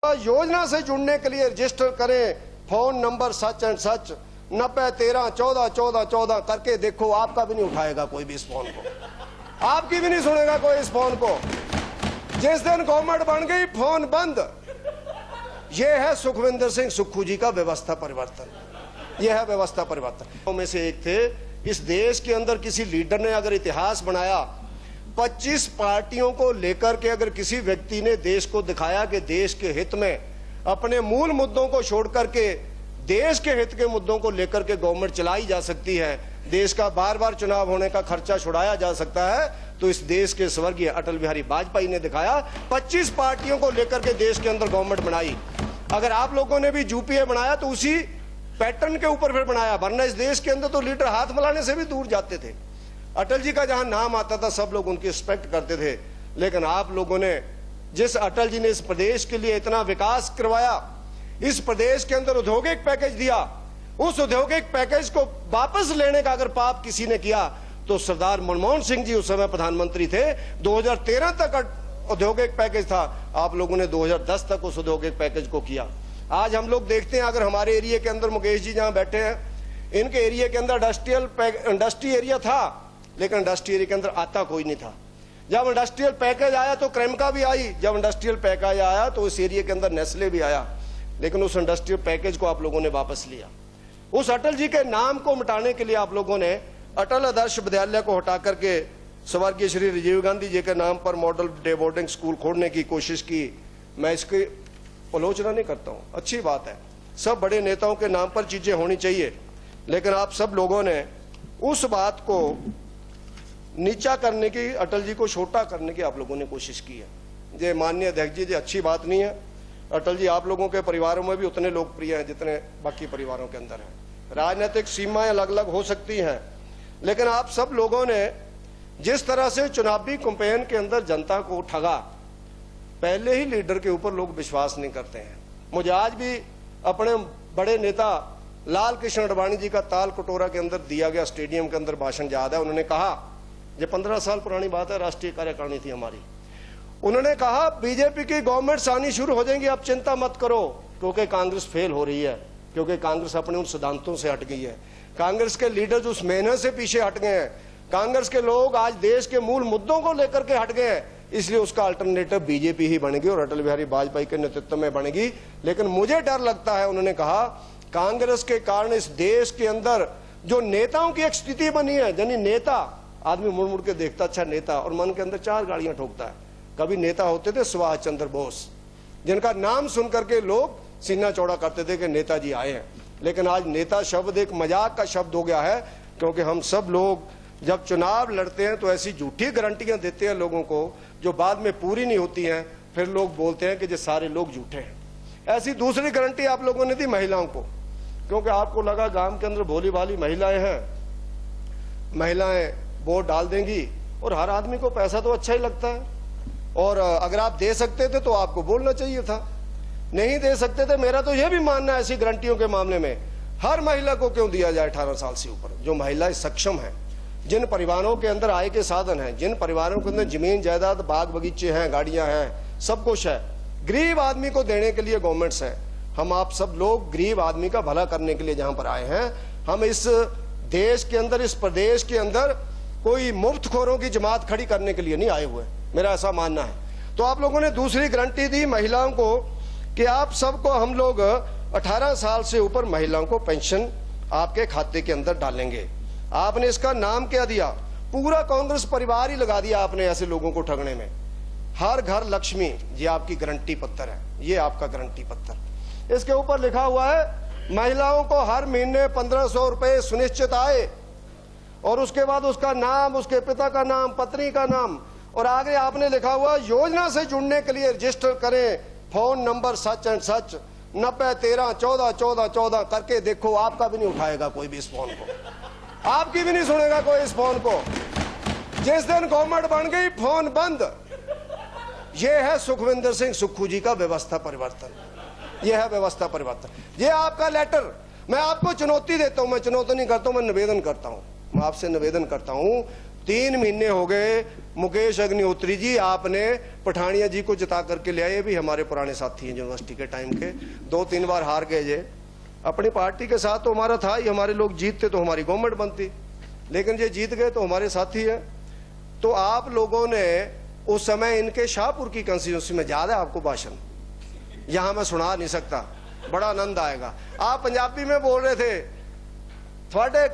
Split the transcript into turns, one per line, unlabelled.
योजना से जुड़ने के लिए रजिस्टर करें, phone number such and such 9013141414 करके देखो, आपका भी नहीं उठाएगा कोई भी इस फोन को, आपकी भी नहीं सुनेगा कोई इस फोन को। जिस दिन गवर्नमेंट बन गई फोन बंद। यह है सुखविंदर सिंह सुक्खू जी का व्यवस्था परिवर्तन। यह है व्यवस्था परिवर्तन। में से एक थे। इस देश के अंदर किसी लीडर ने अगर इतिहास बनाया, 25 पार्टियों को लेकर के अगर किसी व्यक्ति ने देश को दिखाया कि देश के हित में अपने मूल मुद्दों को छोड़ करके देश के हित के मुद्दों को लेकर के गवर्नमेंट चलाई जा सकती है, देश का बार बार चुनाव होने का खर्चा छुड़ाया जा सकता है, तो इस देश के स्वर्गीय अटल बिहारी वाजपेयी ने दिखाया। 25 पार्टियों को लेकर के देश के अंदर गवर्नमेंट बनाई। अगर आप लोगों ने भी यूपीए बनाया तो उसी पैटर्न के ऊपर फिर बनाया, वरना इस देश के अंदर तो लीडर हाथ मिलाने से भी दूर जाते थे। अटल जी का जहां नाम आता था सब लोग उनकी रिस्पेक्ट करते थे, लेकिन आप लोगों ने जिस अटल जी ने इस प्रदेश के लिए इतना विकास करवाया, इस प्रदेश के अंदर औद्योगिक पैकेज दिया, उस औद्योगिक पैकेज को वापस लेने का अगर पाप किसी ने किया तो सरदार मनमोहन सिंह जी उस समय प्रधानमंत्री थे। 2013 तक औद्योगिक पैकेज था, आप लोगों ने 2010 तक उस औद्योगिक पैकेज को किया। आज हम लोग देखते हैं, अगर हमारे एरिया के अंदर मुकेश जी जहां बैठे हैं, इनके एरिया के अंदर इंडस्ट्री एरिया था, लेकिन इंडस्ट्री एरिया के अंदर आता कोई नहीं था। जब इंडस्ट्रियल पैकेज आया तो क्रेमका भी आई, जब इंडस्ट्रियल पैकेज आया तो उस एरिया के अंदर नेस्ले भी आया, लेकिन उस इंडस्ट्रियल पैकेज को आप लोगों ने वापस लिया। उस अटल जी के नाम को मिटाने के लिए आप लोगों ने अटल आदर्श विद्यालय को हटा करके स्वर्गीय श्री राजीव गांधी जी के नाम पर मॉडल डे बोर्डिंग स्कूल खोलने की कोशिश की। मैं इसकी आलोचना नहीं करता हूं, अच्छी बात है, सब बड़े नेताओं के नाम पर चीजें होनी चाहिए, लेकिन आप सब लोगों ने उस बात को नीचा करने की, अटल जी को छोटा करने की आप लोगों ने कोशिश की है। ये माननीय अध्यक्ष जी, अच्छी बात नहीं है। अटल जी आप लोगों के परिवारों में भी उतने लोकप्रिय हैं जितने बाकी परिवारों के अंदर हैं। राजनीतिक सीमाएं अलग अलग हो सकती हैं, लेकिन आप सब लोगों ने जिस तरह से चुनावी कैंपेन के अंदर जनता को ठगा, पहले ही लीडर के ऊपर लोग विश्वास नहीं करते हैं। मुझे आज भी अपने बड़े नेता लाल कृष्ण आडवाणी जी का ताल कटोरा के अंदर दिया गया स्टेडियम के अंदर भाषण याद है। उन्होंने कहा, ये 15 साल पुरानी बात है, राष्ट्रीय कार्यकारिणी थी हमारी, उन्होंने कहा बीजेपी की गवर्नमेंट आनी शुरू हो जाएंगी, आप चिंता मत करो, क्योंकि कांग्रेस फेल हो रही है, क्योंकि कांग्रेस अपने उन सिद्धांतों से हट गई है, कांग्रेस के लीडर्स उस मेहनत से पीछे हट गए हैं, कांग्रेस के लोग आज देश के मूल मुद्दों को लेकर के हट गए हैं, इसलिए उसका अल्टरनेटिव बीजेपी ही बनेगी और अटल बिहारी वाजपेयी के नेतृत्व में बनेगी। लेकिन मुझे डर लगता है, उन्होंने कहा, कांग्रेस के कारण इस देश के अंदर जो नेताओं की एक स्थिति बनी है, यानी नेता आदमी मुड़ मुड़ के देखता, अच्छा नेता, और मन के अंदर 4 गाड़ियां ठोकता है। कभी नेता होते थे सुभाष चंद्र बोस, जिनका नाम सुन करके लोग सीना चौड़ा करते थे कि नेताजी आए हैं, लेकिन आज नेता शब्द एक मजाक का शब्द हो गया है, क्योंकि हम सब लोग जब चुनाव लड़ते हैं तो ऐसी झूठी गारंटियां देते हैं लोगों को जो बाद में पूरी नहीं होती हैं, फिर लोग बोलते हैं कि ये सारे लोग झूठे हैं। ऐसी दूसरी गारंटी आप लोगों ने दी महिलाओं को, क्योंकि आपको लगा गांव के अंदर भोली भाली महिलाएं हैं, महिलाएं वोट डाल देंगी और हर आदमी को पैसा तो अच्छा ही लगता है, और अगर आप दे सकते थे तो आपको बोलना चाहिए था, नहीं दे सकते थे। मेरा तो यह भी मानना है, ऐसी गारंटियों के मामले में हर महिला को क्यों दिया जाए 18 साल से ऊपर, जो महिलाएं सक्षम हैं, जिन परिवारों के अंदर आय के साधन हैं, जिन परिवारों के अंदर जमीन जायदाद बाग बगीचे हैं, गाड़ियां हैं, सब कुछ है, गरीब आदमी को देने के लिए गवर्नमेंट्स है। हम आप सब लोग गरीब आदमी का भला करने के लिए जहां पर आए हैं, हम इस देश के अंदर, इस प्रदेश के अंदर कोई मुफ्तखोरों की जमात खड़ी करने के लिए नहीं आए हुए, मेरा ऐसा मानना है। तो आप लोगों ने दूसरी गारंटी दी महिलाओं को कि आप सबको हम लोग 18 साल से ऊपर महिलाओं को पेंशन आपके खाते के अंदर डालेंगे। आपने इसका नाम क्या दिया? पूरा कांग्रेस परिवार ही लगा दिया आपने ऐसे लोगों को ठगने में। हर घर लक्ष्मी, ये आपकी गारंटी पत्र है, ये आपका गारंटी पत्र। इसके ऊपर लिखा हुआ है महिलाओं को हर महीने 1500 रुपए सुनिश्चित आए, और उसके बाद उसका नाम, उसके पिता का नाम, पत्नी का नाम, और आगे आपने लिखा हुआ योजना से जुड़ने के लिए रजिस्टर करें, phone number such and such 9013141414 करके देखो, आपका भी नहीं उठाएगा कोई भी इस फोन को, आपकी भी नहीं सुनेगा कोई इस फोन को। जिस दिन गवर्नमेंट बन गई फोन बंद। यह है सुखविंदर सिंह सुक्खू जी का व्यवस्था परिवर्तन। यह है व्यवस्था परिवर्तन। यह आपका लेटर, मैं आपको चुनौती देता हूं, मैं चुनौती नहीं करता हूं, मैं निवेदन करता हूं, मैं आपसे निवेदन करता हूं 3 महीने हो गए मुकेश अग्निहोत्री जी आपने पठानिया जी को जिता करके ले आए, भी हमारे पुराने साथी हैं यूनिवर्सिटी के टाइम के, 2-3 बार हार गए जे। अपनी पार्टी के साथ तो हमारा था ही, हमारे लोग जीतते तो हमारी गवर्नमेंट बनती, लेकिन ये जीत गए तो हमारे साथी है। तो आप लोगों ने उस समय इनके शाहपुर की कंस्टिट्यूंसी में, याद है आपको भाषण, यहां मैं सुना नहीं सकता, बड़ा आनंद आएगा। आप पंजाबी में बोल रहे थे, थोड़े